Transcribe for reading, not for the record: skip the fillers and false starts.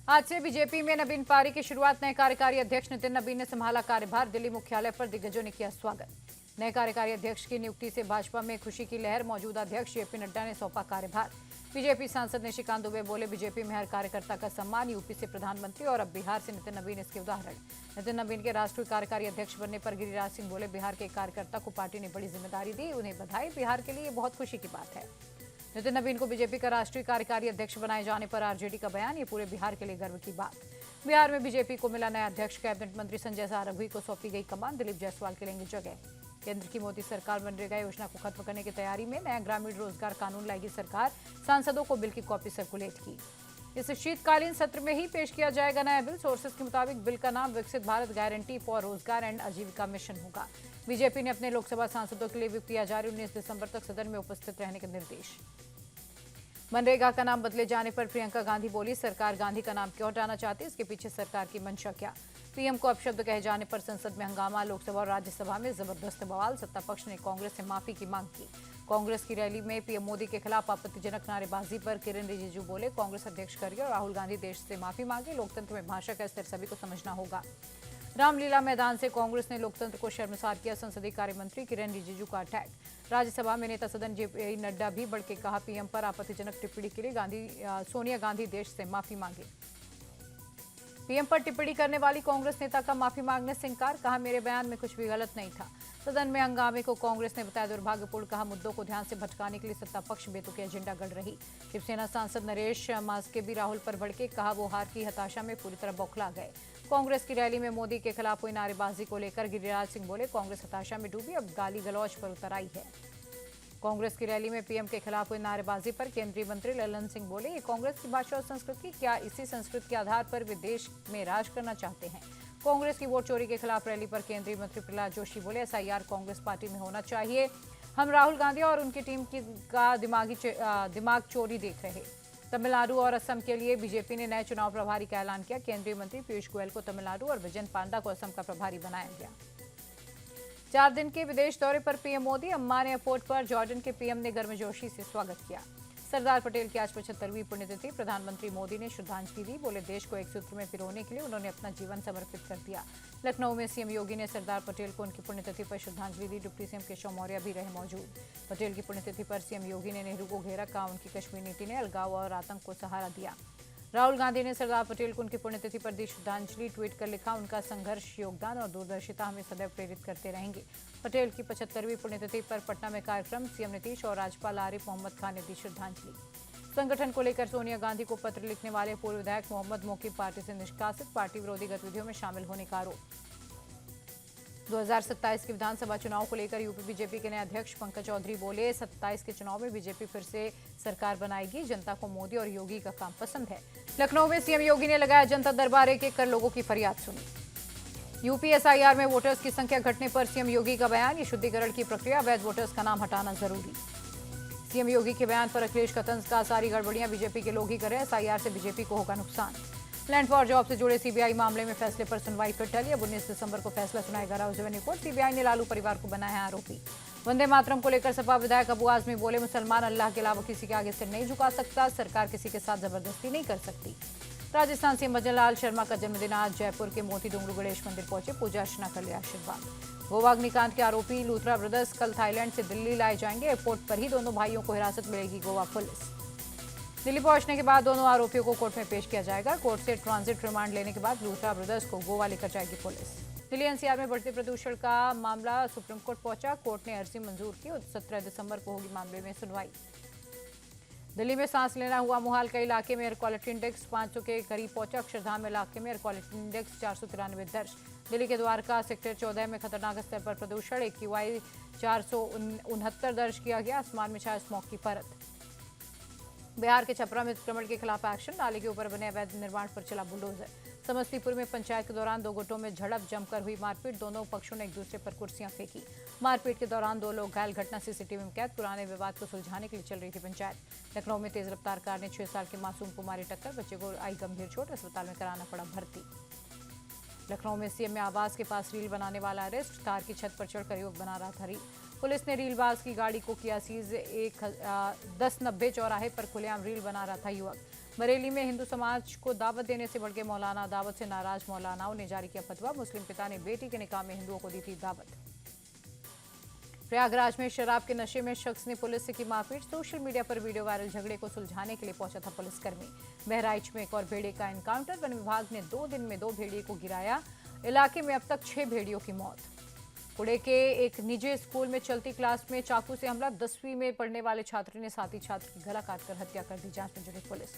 आज से बीजेपी में नवीन पारी की शुरुआत। नए कार्यकारी अध्यक्ष नितिन नवीन ने संभाला कार्यभार। दिल्ली मुख्यालय पर दिग्गजों ने किया स्वागत। नए कार्यकारी अध्यक्ष की नियुक्ति से भाजपा में खुशी की लहर। मौजूदा अध्यक्ष जेपी नड्डा ने सौंपा कार्यभार। बीजेपी सांसद निशिकांत दुबे बोले, बीजेपी में हर कार्यकर्ता का सम्मान। यूपी से प्रधानमंत्री और अब बिहार से नितिन नवीन इसके उदाहरण। नितिन नवीन के राष्ट्रीय कार्यकारी अध्यक्ष बनने पर गिरिराज सिंह बोले, बिहार के कार्यकर्ता को पार्टी ने बड़ी जिम्मेदारी दी, उन्हें बधाई। बिहार के लिए बहुत खुशी की बात है। नितिन नवीन को बीजेपी का राष्ट्रीय कार्यकारी अध्यक्ष बनाए जाने पर आरजेडी का बयान, ये पूरे बिहार के लिए गर्व की बात। बिहार में बीजेपी को मिला नया अध्यक्ष। कैबिनेट मंत्री संजय सारंगी को सौंपी गई कमान। दिलीप जायसवाल के लेंगे जगह। केंद्र की मोदी सरकार मनरेगा योजना को खत्म करने की तैयारी में। नया ग्रामीण रोजगार कानून लाएगी सरकार। सांसदों को बिल की कॉपी सर्कुलेट की। इस शीतकालीन सत्र में ही पेश किया जाएगा नया बिल। सोर्सेस के मुताबिक बिल का नाम विकसित भारत गारंटी फॉर रोजगार एंड आजीविका मिशन होगा। बीजेपी ने अपने लोकसभा सांसदों के लिए व्हिप किया जारी। 19 दिसंबर तक सदन में उपस्थित रहने के निर्देश। मनरेगा का नाम बदले जाने पर प्रियंका गांधी बोली, सरकार गांधी का नाम क्यों हटाना चाहती है, इसके पीछे सरकार की मंशा क्या। पीएम को अपशब्द कहे जाने पर संसद में हंगामा। लोकसभा और राज्यसभा में जबरदस्त बवाल। सत्ता पक्ष ने कांग्रेस से माफी की मांग की। कांग्रेस की रैली में पीएम मोदी के खिलाफ आपत्तिजनक नारेबाजी पर किरेन रिजिजू बोले, कांग्रेस अध्यक्ष खड़गे और राहुल गांधी देश से माफी मांगे। लोकतंत्र में भाषा का स्तर सभी को समझना होगा। रामलीला मैदान से कांग्रेस ने लोकतंत्र को शर्मसार किया। संसदीय कार्य मंत्री किरेन रिजिजू का अटैक। राज्यसभा में नेता सदन जेपी नड्डा भी बढ़ के कहा, पीएम पर आपत्तिजनक टिप्पणी के लिए सोनिया गांधी देश से माफी मांगे। पीएम पर टिप्पणी करने वाली कांग्रेस नेता का माफी मांगने से इंकार। कहा, मेरे बयान में कुछ भी गलत नहीं था। सदन में हंगामे को कांग्रेस ने बताया दुर्भाग्यपूर्ण। कहा, मुद्दों को ध्यान से भटकाने के लिए सत्ता पक्ष बेतुकी एजेंडा गढ़ रही। शिवसेना सांसद नरेश मास्के भी राहुल पर भड़के। कहा, वो हार की हताशा में पूरी तरह बौखला गए। कांग्रेस की रैली में मोदी के खिलाफ हुई नारेबाजी को लेकर गिरिराज सिंह बोले, कांग्रेस हताशा में डूबी, अब गाली गलौज पर उतर आई है। कांग्रेस की रैली में पीएम के खिलाफ हुई नारेबाजी पर केंद्रीय मंत्री ललन सिंह बोले, ये कांग्रेस की भाषा और संस्कृति, क्या इसी संस्कृति के आधार पर वे देश में राज करना चाहते हैं। कांग्रेस की वोट चोरी के खिलाफ रैली पर केंद्रीय मंत्री प्रहलाद जोशी बोले, एसआईआर कांग्रेस पार्टी में होना चाहिए। हम राहुल गांधी और उनकी टीम का दिमाग चोरी देख रहे। तमिलनाडु और असम के लिए बीजेपी ने नए चुनाव प्रभारी का ऐलान किया। केंद्रीय मंत्री पीयूष गोयल को तमिलनाडु और विजयन पांडा को असम का प्रभारी बनाया गया। 4 दिन के विदेश दौरे पर पीएम मोदी। अम्मान एयरपोर्ट पर जॉर्डन के पीएम ने गर्मजोशी से स्वागत किया। सरदार पटेल की आज 75वीं पुण्यतिथि। प्रधानमंत्री मोदी ने श्रद्धांजलि दी। बोले, देश को एक सूत्र में पिरोने के लिए उन्होंने अपना जीवन समर्पित कर दिया। लखनऊ में सीएम योगी ने सरदार पटेल को उनकी पुण्यतिथि पर श्रद्धांजलि दी। डिप्टी सीएम केशव मौर्य भी रहे मौजूद। पटेल की पुण्यतिथि पर सीएम योगी ने नेहरू को घेरा। कहा, उनकी कश्मीर नीति ने अलगाव और आतंक को सहारा दिया। राहुल गांधी ने सरदार पटेल को उनकी पुण्यतिथि पर दी श्रद्धांजलि। ट्वीट कर लिखा, उनका संघर्ष, योगदान और दूरदर्शिता हमें सदैव प्रेरित करते रहेंगे। पटेल की 75वीं पुण्यतिथि पर पटना में कार्यक्रम। सीएम नीतीश और राज्यपाल आरिफ मोहम्मद खान ने दी श्रद्धांजलि। संगठन को लेकर सोनिया गांधी को पत्र लिखने वाले पूर्व विधायक मोहम्मद मोकीब पार्टी से निष्कासित। पार्टी विरोधी गतिविधियों में शामिल होने का आरोप। 2027 के विधानसभा चुनाव को लेकर यूपी बीजेपी के नए अध्यक्ष पंकज चौधरी बोले, 27 के चुनाव में बीजेपी फिर से सरकार बनाएगी। जनता को मोदी और योगी का काम पसंद है। लखनऊ में सीएम योगी ने लगाया जनता दरबार। एक कर लोगों की फरियाद सुनी। यूपी एसआईआर में वोटर्स की संख्या घटने पर सीएम योगी का बयान, ये शुद्धिकरण की प्रक्रिया, अवैध वोटर्स का नाम हटाना जरूरी। सीएम योगी के बयान पर अखिलेश का तंज। का सारी गड़बड़ियां बीजेपी के लोग ही कर रहे हैं, एसआईआर से बीजेपी को होगा नुकसान। लैंड फॉर जॉब से जुड़े सीबीआई मामले में फैसले पर सुनवाई फिर टली। अब 19 दिसंबर को फैसला सुनाएगा राउज रेवेन्यू कोर्ट। सीबीआई ने लालू परिवार को बनाया है आरोपी। वंदे मातरम को लेकर सपा विधायक अबू आजमी बोले, मुसलमान अल्लाह के अलावा किसी के आगे सिर नहीं झुका सकता। सरकार किसी के साथ जबरदस्ती नहीं कर सकती। राजस्थान सीएम भजन लाल शर्मा का जन्मदिन आज। जयपुर के मोती डूंगरू गणेश मंदिर पहुंचे, पूजा अर्चना कर लिया आशीर्वाद। गोवा अग्निकांड के आरोपी लूथरा ब्रदर्स कल थाईलैंड से दिल्ली लाए जाएंगे। एयरपोर्ट पर ही दोनों भाइयों को हिरासत मिलेगी गोवा पुलिस। दिल्ली पहुंचने के बाद दोनों आरोपियों को कोर्ट में पेश किया जाएगा। कोर्ट से ट्रांजिट रिमांड लेने के बाद लूथरा ब्रदर्स को गोवा लेकर जाएगी पुलिस। दिल्ली एनसीआर में बढ़ते प्रदूषण का मामला सुप्रीम कोर्ट पहुंचा। कोर्ट ने अर्जी मंजूर की और 17 दिसंबर को होगी मामले में सुनवाई। दिल्ली में सांस लेना हुआ मुहाल। कई इलाके में एयर क्वालिटी इंडेक्स 500 के करीब पहुंचा। अक्षरधाम इलाके में एयर क्वालिटी इंडेक्स 493 दर्ज। दिल्ली के द्वारका सेक्टर 14 में खतरनाक स्तर पर प्रदूषण। AQI 469 दर्ज किया गया। आसमान में छाया स्मॉग की परत। बिहार के छपरा में अतिक्रमण के खिलाफ एक्शन। नाले के ऊपर बने अवैध निर्माण पर चला बुलडोजर। समस्तीपुर में पंचायत के दौरान 2 गुटों में झड़प, जमकर हुई मारपीट। दोनों पक्षों ने एक दूसरे पर कुर्सियां फेंकी। मारपीट के दौरान 2 लोग घायल। घटना सीसीटीवी में कैद। पुराने विवाद को सुलझाने के लिए चल रही थी पंचायत। लखनऊ में तेज रफ्तार कार ने 6 साल के मासूम को मारी टक्कर। बच्चे को आई गंभीर चोट, अस्पताल में कराना पड़ा भर्ती। लखनऊ में सीएम आवास के पास रील बनाने वाला अरेस्ट। कार की छत पर चढ़कर युवक बना रहा था रील। पुलिस ने रीलबाज की गाड़ी को किया सीज। 1090 चौराहे पर खुलेआम रील बना रहा था युवक। बरेली में हिंदू समाज को दावत देने से भड़के मौलाना, दावत से नाराज मौलानाओं ने जारी किया फतवा। मुस्लिम पिता ने बेटी के निकाह में हिंदुओं को दी थी दावत। प्रयागराज में शराब के नशे में शख्स ने पुलिस से की मारपीट। सोशल मीडिया पर वीडियो वायरल झगड़े को सुलझाने के लिए पहुंचा था पुलिसकर्मी। बहराइच में एक और भेड़िए का एनकाउंटर। वन विभाग ने 2 दिन में 2 भेड़िए को गिराया। इलाके में अब तक 6 भेड़ियों की मौत। पुणे के एक निजी स्कूल में चलती क्लास में चाकू से हमला। 10वीं में पढ़ने वाले छात्र ने साथी छात्र की गला काटकर हत्या कर दी। जांच में जुटी पुलिस।